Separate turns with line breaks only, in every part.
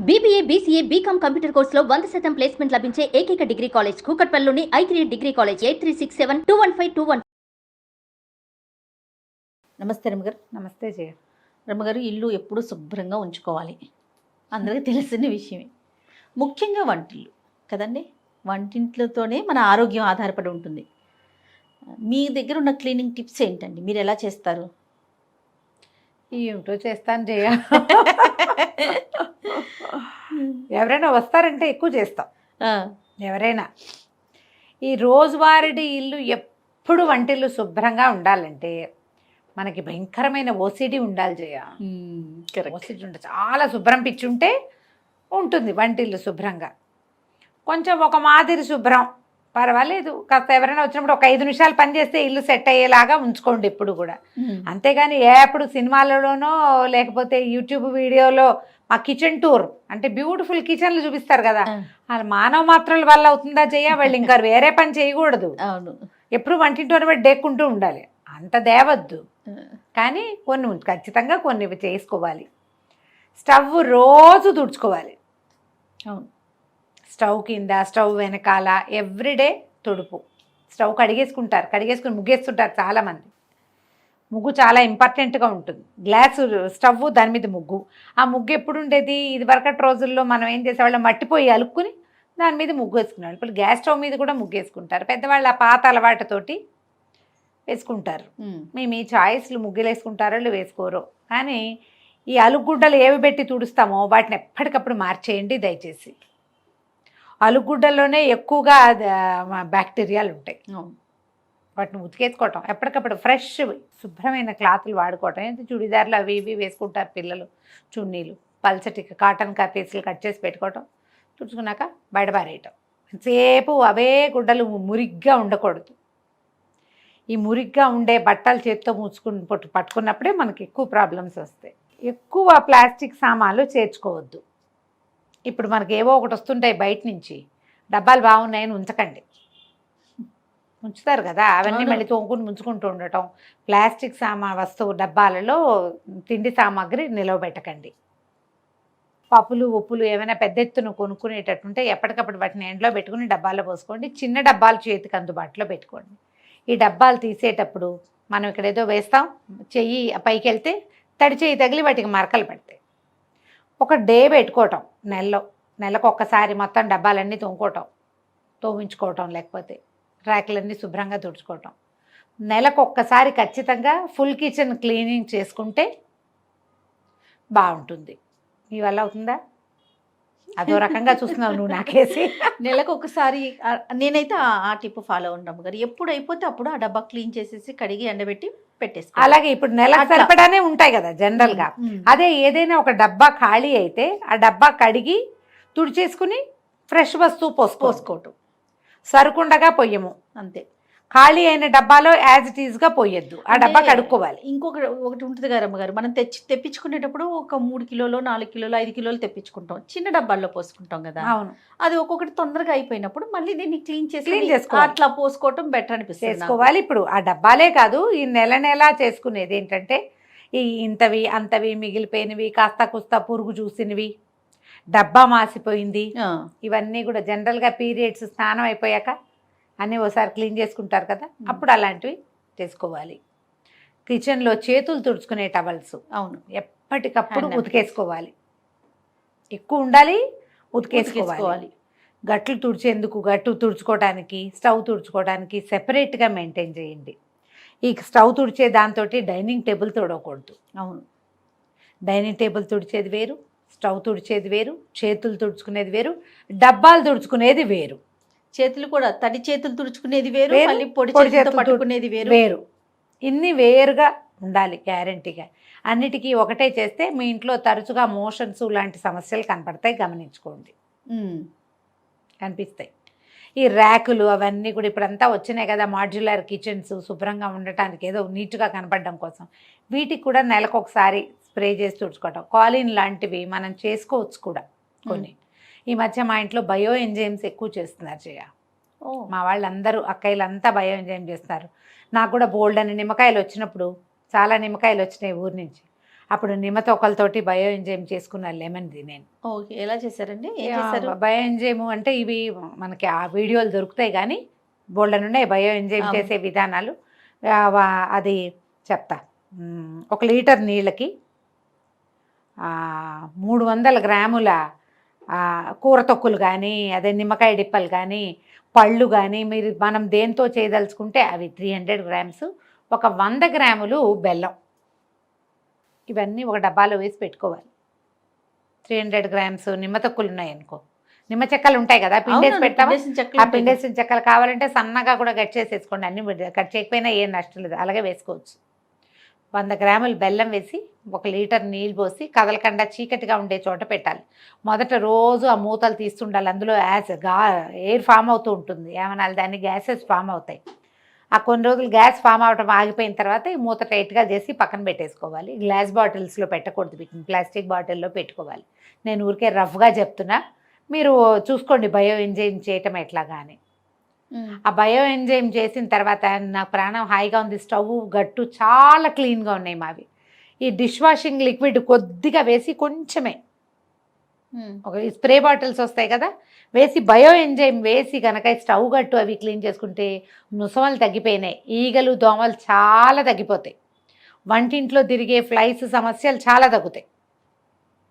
BBA, BCA, BCom computer కోర్సులో 100% placement లభించే ఏకైక డిగ్రీ కాలేజ్ కూకట్పల్లిలోని I3 డిగ్రీ కాలేజ్ 8367215215.
నమస్తే రమ్మగారు.
నమస్తే జయ.
రమ్మగారు, ఇల్లు ఎప్పుడూ శుభ్రంగా ఉంచుకోవాలి, అందరికీ తెలిసిన విషయమే. ముఖ్యంగా వంటిల్లు కదండి, వంటింట్లతోనే మన ఆరోగ్యం ఆధారపడి ఉంటుంది. మీ దగ్గర ఉన్న క్లీనింగ్ టిప్స్ ఏంటండి? మీరు ఎలా చేస్తారు?
ఏమిటో చేస్తాను జయ. ఎవరైనా వస్తారంటే ఎక్కువ చేస్తాం. ఎవరైనా ఈ రోజువారీ ఇల్లు ఎప్పుడు వంటిల్లు శుభ్రంగా ఉండాలంటే మనకి భయంకరమైన ఓసిడి ఉండాలి జయ. ఓసిడి ఉంటే చాలా శుభ్రం పిచ్చుంటే ఉంటుంది వంటిల్లు శుభ్రంగా. కొంచెం ఒక మాదిరి శుభ్రం పర్వాలేదు, కాస్త ఎవరైనా వచ్చినప్పుడు ఒక 5 నిమిషాలు పని చేస్తే ఇల్లు సెట్ అయ్యేలాగా ఉంచుకోండి ఎప్పుడు కూడా. అంతేగాని ఎప్పుడు సినిమాలలోనో లేకపోతే యూట్యూబ్ వీడియోలో మా కిచెన్ టూర్ అంటే బ్యూటిఫుల్ కిచెన్లు చూపిస్తారు కదా, వాళ్ళు మానవ మాత్రల వల్ల అవుతుందా జయ? వాళ్ళు ఇంకా వేరే పని చేయకూడదు.
అవును,
ఎప్పుడు వంటింటోనే బట్టి డేక్కుంటూ ఉండాలి, అంత దేవద్దు. కానీ కొన్ని ఖచ్చితంగా కొన్ని చేసుకోవాలి. స్టవ్ రోజు తుడుచుకోవాలి.
అవును,
స్టవ్ కింద, స్టవ్ వెనకాల ఎవ్రీడే తుడుపు. స్టవ్ కడిగేసుకుని ముగ్గేస్తుంటారు చాలామంది. ముగ్గు చాలా ఇంపార్టెంట్గా ఉంటుంది. గ్లాసు స్టవ్, దాని మీద ముగ్గు. ఆ ముగ్గు ఎప్పుడు ఉండేది? ఇది వరకటి రోజుల్లో మనం ఏం చేసేవాళ్ళం, మట్టిపోయి అలుక్కుని దాని మీద ముగ్గు వేసుకునేవాళ్ళు. ఇప్పుడు గ్యాస్ స్టవ్ మీద కూడా ముగ్గు వేసుకుంటారు పెద్దవాళ్ళు, ఆ పాత అలవాటుతోటి వేసుకుంటారు. మేము ఈ చాయిస్లు ముగ్గులు వేసుకుంటారో వాళ్ళు వేసుకోరు. కానీ ఈ అలుగుడ్డలు ఏవి పెట్టి తుడుస్తామో వాటిని ఎప్పటికప్పుడు మార్చేయండి దయచేసి. అలుగుడ్డల్లోనే ఎక్కువగా బ్యాక్టీరియాలు ఉంటాయి. వాటిని ఉతికేసుకోవటం, ఎప్పటికప్పుడు ఫ్రెష్ శుభ్రమైన క్లాతులు వాడుకోవటం. ఏంటి చుడిదార్లు అవి ఇవి వేసుకుంటారు పిల్లలు, చున్నీలు, పల్చటి కాటన్ పీసులు కట్ చేసి పెట్టుకోవటం, తుడుచుకున్నాక బయటపారేయటం. సేపు అవే గుడ్డలు మురిగ్గా ఉండకూడదు. ఈ మురిగ్గా ఉండే బట్టలు చేతితో పట్టుకున్నప్పుడే మనకి ఎక్కువ ప్రాబ్లమ్స్ వస్తాయి. ఎక్కువ ప్లాస్టిక్ సామాన్లు చేర్చుకోవద్దు. ఇప్పుడు మనకి ఏవో ఒకటి వస్తుంటాయి బయట నుంచి, డబ్బాలు బాగున్నాయని ఉంచకండి. ఉంచుతారు కదా, అవన్నీ మళ్ళీ తోముకుని ముంచుకుంటూ ఉండటం. ప్లాస్టిక్ వస్తువు డబ్బాలలో తిండి సామాగ్రి నిలవబెట్టకండి. పప్పులు ఉప్పులు ఏమైనా పెద్ద ఎత్తున కొనుక్కునేటట్టుంటే ఎప్పటికప్పుడు వాటిని ఎండలో పెట్టుకుని డబ్బాల్లో పోసుకోండి. చిన్న డబ్బాలు చేతికి అందుబాటులో పెట్టుకోండి. ఈ డబ్బాలు తీసేటప్పుడు మనం ఇక్కడ ఏదో వేస్తాం, చెయ్యి పైకి వెళ్తే తడి చెయ్యి తగిలి వాటికి మరకలు పడతాయి. ఒక డే పెట్టుకోవటం, నెలకు ఒక్కసారి మొత్తం డబ్బాలన్నీ తోమించుకోవటం, లేకపోతే ర్యాకులన్నీ శుభ్రంగా తుడుచుకోవటం. నెలకు ఒక్కసారి ఖచ్చితంగా ఫుల్ కిచెన్ క్లీనింగ్ చేసుకుంటే బాగుంటుంది. మీ వల్ల అవుతుందా? అదో రకంగా చూస్తున్నావు నువ్వు నాకేసి.
నెలకు ఒకసారి నేనైతే ఆ టిప్ ఫాలో ఉంటాము గారు. ఎప్పుడు అయిపోతే అప్పుడు ఆ డబ్బా క్లీన్ చేసేసి కడిగి ఎండబెట్టి పెట్టేసి.
అలాగే ఇప్పుడు నెలకు సరిపడానే ఉంటాయి కదా జనరల్గా. అదే ఏదైనా ఒక డబ్బా ఖాళీ అయితే ఆ డబ్బా కడిగి తుడిచేసుకుని ఫ్రెష్ వస్తువు పోసుకోవటం. సరుకుండగా పొయ్యము, అంతే. ఖాళీ అయిన డబ్బాలో యాజ్ ఇట్ ఈజ్గా పోయొద్దు, ఆ డబ్బా కడుక్కోవాలి.
ఒకటి ఉంటుంది కదా అమ్మగారు, మనం తెప్పించుకునేటప్పుడు ఒక 3 కిలోలు 4 కిలోలు 5 కిలోలు తెప్పించుకుంటాం, చిన్న డబ్బాల్లో పోసుకుంటాం కదా.
అవును, అది
ఒక్కొక్కటి తొందరగా అయిపోయినప్పుడు మళ్ళీ దీన్ని క్లీన్
చేసుకోవాలి.
అట్లా పోసుకోవటం బెటర్ అనిపిస్తుంది.
చేసుకోవాలి. ఇప్పుడు ఆ డబ్బాలే కాదు, ఈ నెల చేసుకునేది ఏంటంటే ఈ ఇంతవి అంతవి మిగిలిపోయినవి, కాస్త కుస్తా పురుగు చూసినవి, డబ్బా మాసిపోయింది, ఇవన్నీ కూడా జనరల్గా పీరియడ్స్ స్నానం అయిపోయాక అన్నీ ఒకసారి క్లీన్ చేసుకుంటారు కదా, అప్పుడు అలాంటివి చేసుకోవాలి. కిచెన్లో చేతులు తుడుచుకునే టవల్స్, అవును, ఎప్పటికప్పుడు ఉతికేసుకోవాలి. ఎక్కువ ఉండాలి, ఉతికేసుకోవాలి. గట్లు తుడుచుకోవడానికి, స్టవ్ తుడుచుకోవడానికి సెపరేట్గా మెయింటైన్ చేయండి. ఈ స్టవ్ తుడిచే దాంతో డైనింగ్ టేబుల్ తుడవకూడదు. అవును, డైనింగ్ టేబుల్ తుడిచేది వేరు, స్టవ్ తుడిచేది వేరు, చేతులు తుడుచుకునేది వేరు, డబ్బాలు తుడుచుకునేది వేరు.
చేతులు కూడా తడి చేతులు తుడుచుకునేది వేరు, మళ్ళీ పొడి చేతులతో పట్టుకునేది వేరు.
ఇన్ని వేరుగా ఉండాలి గ్యారంటీగా. అన్నిటికీ ఒకటే చేస్తే మీ ఇంట్లో తరచుగా మోషన్స్ లాంటి సమస్యలు కనపడతాయి, గమనించుకోండి. కనిపిస్తాయి. ఈ ర్యాకులు అవన్నీ కూడా ఇప్పుడంతా వచ్చినాయి కదా, మాడ్యులర్ కిచెన్స్ శుభ్రంగా ఉండటానికి, ఏదో నీట్గా కనపడడం కోసం. వీటికి కూడా నెలకు ఒకసారి స్ప్రే చేసి తుడుచుకోవటం. కాలిన్ లాంటివి మనం చేసుకోవచ్చు కూడా కొన్ని. ఈ మధ్య మా ఇంట్లో బయో ఎంజైమ్స్ ఎక్కువ చేస్తున్నారు జయ. మా వాళ్ళందరూ అక్కయ్యలంతా బయో ఎంజైమ్ చేస్తున్నారు. నాకు కూడా బోల్డ్ అని నిమ్మకాయలు వచ్చినప్పుడు, చాలా నిమ్మకాయలు వచ్చినాయి ఊరి నుంచి, అప్పుడు నిమ్మతొక్కలతోటి బయో ఎంజైమ్ చేసుకున్న లెమన్ది నేను.
ఓకే, ఎలా చేశారండి? ఏం చేశారు?
బయో ఎంజైమ్ అంటే ఇవి మనకి ఆ వీడియోలు దొరుకుతాయి, కానీ బోల్డెన్ ఉన్నాయి బయో ఎంజైమ్
అవును.
చేసే విధానాలు. అది చెప్తా. 1 లీటర్ నీళ్ళకి 300 గ్రాముల కూర తొక్కులు కానీ, అదే నిమ్మకాయ డిప్పలు కానీ, పళ్ళు కానీ, మనం దేంతో చేయదలుచుకుంటే అవి 300 గ్రామ్స్, ఒక 100 గ్రాములు బెల్లం, ఇవన్నీ ఒక డబ్బాలో వేసి పెట్టుకోవాలి. 300 గ్రామ్స్ నిమ్మ తొక్కులు ఉన్నాయనుకో, నిమ్మ చెక్కలు ఉంటాయి కదా, పిండేసి పెట్టామా, ఆ పిండేసిన చెక్కలు కావాలంటే సన్నగా కూడా కట్ చేసేసుకోండి. అన్ని కట్ చేయకపోయినా ఏం నష్టం లేదు, అలాగే వేసుకోవచ్చు. 100 గ్రాములు బెల్లం వేసి 1 లీటర్ నీళ్ళు పోసి కదలకుండా చీకటిగా ఉండే చోట పెట్టాలి. మొదట రోజు ఆ మూతలు తీస్తుండాలి. అందులో ఎయిర్ ఫామ్ అవుతూ ఉంటుంది, ఏమనాలి దాన్ని, గ్యాసెస్ ఫామ్ అవుతాయి. ఆ కొన్ని రోజులు గ్యాస్ ఫామ్ అవటం ఆగిపోయిన తర్వాత ఈ మూత టైట్గా చేసి పక్కన పెట్టేసుకోవాలి. గ్లాస్ బాటిల్స్లో పెట్టకూడదు, వీటిని ప్లాస్టిక్ బాటిల్లో పెట్టుకోవాలి. నేను ఊరికే రఫ్గా చెప్తున్నా, మీరు చూసుకోండి బయో ఎంజైమ్ చేయటం ఎట్లాగా అని. ఆ బయో ఎంజైమ్ చేసిన తర్వాత నాకు ప్రాణం హాయిగా ఉంది. స్టవ్ గట్టు చాలా క్లీన్గా ఉన్నాయి మావి. ఈ డిష్ వాషింగ్ లిక్విడ్ కొద్దిగా వేసి, కొంచెమే ఒక స్ప్రే బాటిల్స్ వస్తాయి కదా, వేసి బయో ఎంజైమ్ వేసి కనుక స్టవ్ గట్టు అవి క్లీన్ చేసుకుంటే ముసమలు తగ్గిపోయినాయి, ఈగలు దోమలు చాలా తగ్గిపోతాయి, వంటింట్లో తిరిగే ఫ్లైస్ సమస్యలు చాలా తగ్గుతాయి.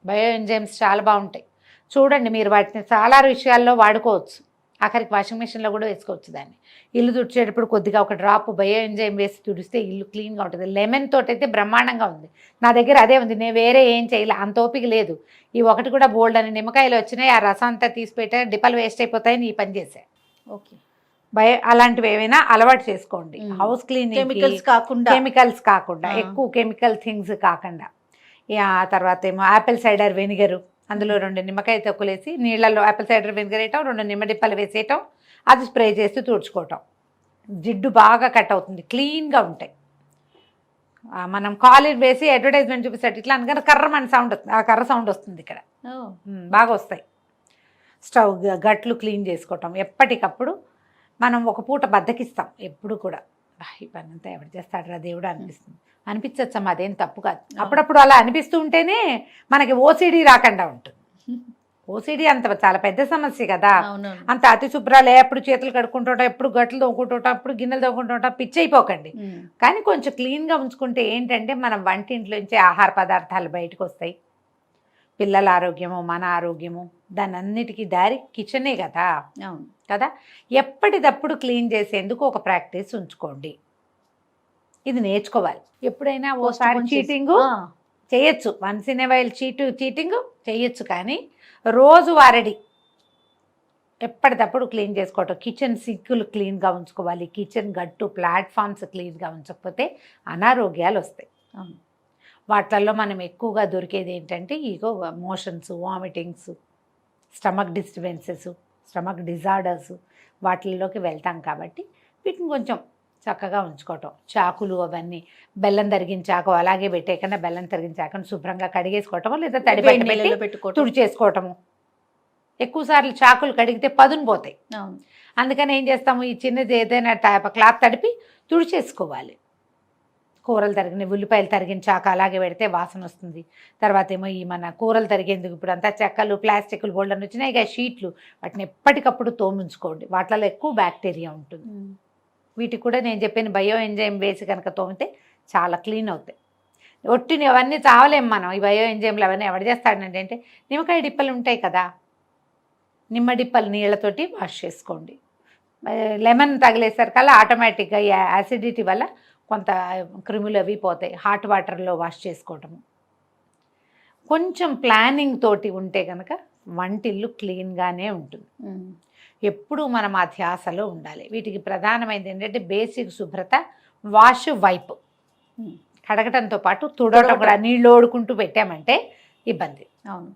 బయో ఎంజైమ్స్ చాలా బాగుంటాయి, చూడండి. మీరు వాటిని చాలా విషయాల్లో వాడుకోవచ్చు. ఆఖరికి వాషింగ్ మిషన్లో కూడా వేసుకోవచ్చు దాన్ని. ఇల్లు తుడిచేటప్పుడు కొద్దిగా ఒక డ్రాప్ బయో ఎంజైమ్ వేసి తుడిస్తే ఇల్లు క్లీన్గా ఉంటుంది. లెమన్ తోటి అయితే బ్రహ్మాండంగా ఉంది. నా దగ్గర అదే ఉంది, నేను వేరే ఏం చేయలే, అంత ఓపిక లేదు. ఈ ఒకటి కూడా బోల్డ్ అని నిమ్మకాయలు వచ్చినాయి, ఆ రసం అంతా తీసి పెట్టా, డిప్పలు వేస్ట్ అయిపోతాయని ఈ పని చేశాను.
ఓకే,
అలాంటివి ఏమైనా అలవాటు చేసుకోండి. హౌస్ క్లీనింగ్, కెమికల్స్ కాకుండా ఎక్కువ కెమికల్ థింగ్స్ కాకుండా. ఆ తర్వాత ఏమో యాపిల్ సైడర్ వెనిగరు, అందులో 2 నిమ్మకాయ తొక్కులేసి నీళ్ళల్లో యాపిల్ సైడర్ వెనిగర్ వేయటం, 2 నిమ్మ డిప్పలు వేసేయటం, అది స్ప్రే చేసి తుడుచుకోవటం. జిడ్డు బాగా కట్ అవుతుంది, క్లీన్గా ఉంటాయి. మనం కాలేజ్ వేసి అడ్వర్టైజ్మెంట్ చూపిస్తాడు ఇట్లా అనుకుని కర్రమని సౌండ్ వస్తుంది, ఆ కర్ర సౌండ్ వస్తుంది ఇక్కడ, బాగా వస్తాయి. స్టవ్ గట్లు క్లీన్ చేసుకోవటం ఎప్పటికప్పుడు. మనం ఒక పూట బద్దకిస్తాం ఎప్పుడు కూడా, ఈ పని అంతా ఎవరు చేస్తాడరా దేవుడు అనిపిస్తుంది. అనిపించచ్చమ్మా, అదేం తప్పు కాదు. అప్పుడప్పుడు అలా అనిపిస్తూ ఉంటేనే మనకి ఓసిడి రాకుండా ఉంటుంది. ఓసిడి అంత చాలా పెద్ద సమస్య కదా, అంత అతి శుభ్రాలు, ఎప్పుడు చేతులు కడుక్కుంటుంటాం, ఎప్పుడు గట్లు తోముకుంటుంటాం, ఎప్పుడు గిన్నెలు తోముకుంటుంటాం, పిచ్చి అయిపోకండి. కానీ కొంచెం క్లీన్గా ఉంచుకుంటే ఏంటంటే మనం వంటింట్లోంచి ఆహార పదార్థాలు బయటకు వస్తాయి. పిల్లల ఆరోగ్యము, మన ఆరోగ్యము, దాని అన్నిటికీ దారి కిచెనే కదా. కదా, ఎప్పటికప్పుడు క్లీన్ చేసేందుకు ఒక ప్రాక్టీస్ ఉంచుకోండి. ఇది నేర్చుకోవాలి. ఎప్పుడైనా ఓసారి చీటింగ్ చేయొచ్చు, once in a while cheating చేయొచ్చు, కానీ రోజు వారడి ఎప్పటికప్పుడు క్లీన్ చేసుకోవటం. కిచెన్ సింకులు క్లీన్గా ఉంచుకోవాలి, కిచెన్ గట్టు ప్లాట్ఫామ్స్ క్లీన్గా ఉంచకపోతే అనారోగ్యాలు వస్తాయి. వాటిల్లో మనం ఎక్కువగా దొరికేది ఏంటంటే ఇగో motions, vomitings, stomach disturbances, stomach disorders, వాటిల్లోకి వెళ్తాం. కాబట్టి వీటిని కొంచెం చక్కగా ఉంచుకోవటం. చాకులు అవన్నీ బెల్లం తరిగిన చాకు అలాగే పెట్టేకన్నా బెల్లం తరిగిన చాకుని శుభ్రంగా కడిగేసుకోవటము, లేదా తడి పెట్టుకోవటము, తుడిచేసుకోవటము. ఎక్కువసార్లు చాకులు కడిగితే పదును పోతాయి. అందుకని ఏం చేస్తాము, ఈ చిన్నది ఏదైనా క్లాత్ తడిపి తుడిచేసుకోవాలి. కూరలు తరిగిన, ఉల్లిపాయలు తరిగిన చాకు అలాగే పెడితే వాసన వస్తుంది. తర్వాత ఏమో ఈ మన కూరలు తరిగేందుకు ఇప్పుడు అంతా చెక్కలు, ప్లాస్టిక్లు బోల్డన్ వచ్చినాయి, ఇక షీట్లు, వాటిని ఎప్పటికప్పుడు తోముంచుకోండి. వాటిలో ఎక్కువ బ్యాక్టీరియా ఉంటుంది. వీటికి కూడా నేను చెప్పిన బయో ఎంజైమ్ వేసి కనుక తోమితే చాలా క్లీన్ అవుతాయి. ఒట్టిని అవన్నీ చావలేము మనం, ఈ బయో ఎంజైమ్లు అవన్నీ ఎవరు చేస్తాడంటే నిమ్మకాయ డిప్పలు ఉంటాయి కదా, నిమ్మ డిప్పలు నీళ్ళతోటి వాష్ చేసుకోండి. లెమన్ తగిలేసరికల్లా ఆటోమేటిక్గా యాసిడిటీ వల్ల కొంత క్రిములు అవి పోతాయి. హాట్ వాటర్లో వాష్ చేసుకోవటము. కొంచెం ప్లానింగ్ తోటి ఉంటే కనుక వంటిల్లు క్లీన్గానే ఉంటుంది. ఎప్పుడు మనం ఆ ధ్యాసలో ఉండాలి. వీటికి ప్రధానమైనది ఏంటంటే బేసిక్ శుభ్రత, వాష్, వైప్, కడగటంతో పాటు తుడవటం కూడా. నీళ్ళు ఓడుకుంటూ పెట్టామంటే ఇబ్బంది.
అవును,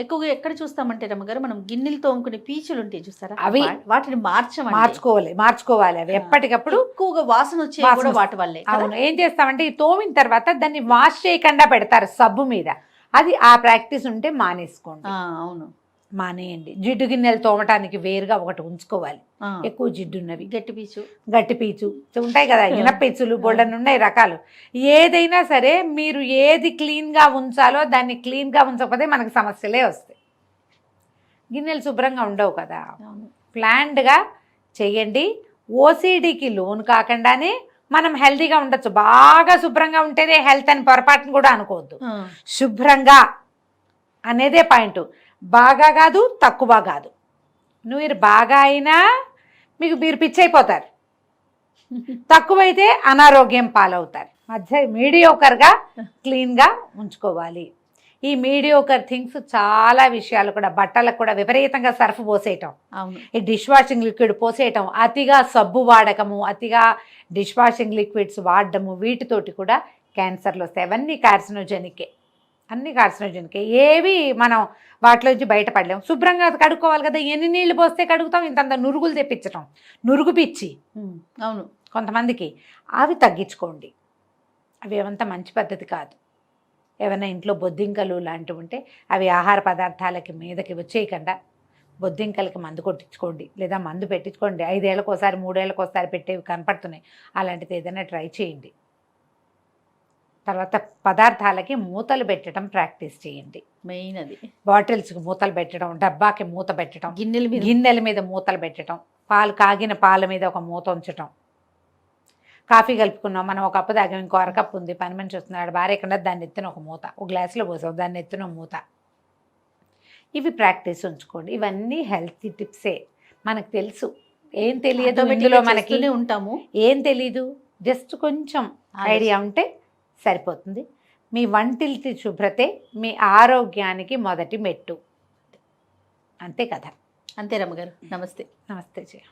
ఎక్కువగా ఎక్కడ చూస్తామంటే రమ్మగారు, మనం గిన్నెలు తోముకునే పీచులు ఉంటాయి చూస్తారా, అవి వాటిని
మార్చుకోవాలి. అవి ఎప్పటికప్పుడు
ఎక్కువగా వాసన వచ్చే వాటి వల్లే.
అవును, ఏం చేస్తామంటే ఈ తోమిన తర్వాత దాన్ని వాష్ చేయకుండా పెడతారు సబ్బు మీద, అది ఆ ప్రాక్టీస్ ఉంటే మానేసుకోండి.
అవును,
మానేయండి. జిడ్డు గిన్నెలు తోమటానికి వేరుగా ఒకటి ఉంచుకోవాలి,
ఆ,
ఎక్కువ జిడ్డు ఉన్నవి.
గట్టి పీచు.
గట్టి పీచు ఉంటాయి కదా, ఇనపీచులు బోల్డన్ ఉన్నాయి రకాలు. ఏదైనా సరే మీరు ఏది క్లీన్గా ఉంచాలో దాన్ని క్లీన్గా ఉంచకపోతే మనకు సమస్యలే వస్తాయి. గిన్నెలు శుభ్రంగా ఉండవు కదా.
అవును.
ప్లాన్డ్గా చేయండి. ఓసిడికి లోన్ కాకుండానే మనం హెల్తీగా ఉండొచ్చు. బాగా శుభ్రంగా ఉంటేనే హెల్త్ అని పొరపాటును కూడా అనుకోవద్దు.
ఆ,
శుభ్రంగా అనేదే పాయింట్. బాగా కాదు, తక్కువ కాదు. మీరు బాగా అయినా మీరు పిచ్చి అయిపోతారు, తక్కువైతే అనారోగ్యం పాలవుతారు. మధ్య మీడియోకర్గా క్లీన్గా ఉంచుకోవాలి. ఈ మీడియోకర్ థింగ్స్ చాలా విషయాలు కూడా, బట్టలకు కూడా విపరీతంగా సర్ఫ్ పోసేయటం,
అవును.
ఈ డిష్ వాషింగ్ లిక్విడ్ పోసేయటం, అతిగా సబ్బు వాడకము, అతిగా డిష్ వాషింగ్ లిక్విడ్స్ వాడడము, వీటితోటి కూడా క్యాన్సర్లు వస్తాయి. అవన్నీ కార్సినోజెనికే, అన్ని కార్సినోజెనికే. ఏవి మనం వాటిలోంచి బయటపడలేము. శుభ్రంగా కడుక్కోవాలి కదా. ఎన్ని నీళ్లు పోస్తే కడుగుతాం? ఇంతంత నురుగులు తెప్పించటం, నురుగు పిచ్చి
అవును.
కొంతమందికి. అవి తగ్గించుకోండి. అవి ఏమంత మంచి పద్ధతి కాదు. ఏమైనా ఇంట్లో బొద్దింకలు లాంటివి ఉంటే అవి ఆహార పదార్థాలకి మీదకి వచ్చేయకుండా బొద్దింకలకి మందు కొట్టించుకోండి, లేదా మందు పెట్టించుకోండి. 5 ఏళ్ళకోసారి 3 ఏళ్ళకోసారి పెట్టేవి కనపడుతున్నాయి. అలాంటిది ఏదైనా ట్రై చేయండి. తర్వాత పదార్థాలకి మూతలు పెట్టడం ప్రాక్టీస్ చేయండి.
మెయిన్ అది.
బాటిల్స్కి మూతలు పెట్టడం, డబ్బాకి మూత పెట్టడం,
గిన్నెల
గిన్నెల మీద మూతలు పెట్టడం, కాగిన పాల మీద ఒక మూత ఉంచటం. కాఫీ కలుపుకున్నాం, మనం ఒక కప్పు తాగాం, ఇంకో అరకప్పు ఉంది, పని మనిషి వస్తున్నాడు, భార్య ఎక్కడ, దాన్ని ఎత్తున ఒక మూత, ఒక గ్లాసులో పోసాం, దాన్ని ఎత్తున మూత. ఇవి ప్రాక్టీస్ ఉంచుకోండి. ఇవన్నీ హెల్తీ టిప్సే. మనకు తెలుసు, ఏం తెలియదు ఇందులో మనకి,
ఉంటాము.
ఏం తెలీదు, జస్ట్ కొంచెం ఐడియా ఉంటే సరిపోతుంది. మీ వంటిల్తి శుభ్రతే మీ ఆరోగ్యానికి మొదటి మెట్టు. అంతే కదా.
అంతే రమ్మగారు. నమస్తే.
నమస్తే జయ.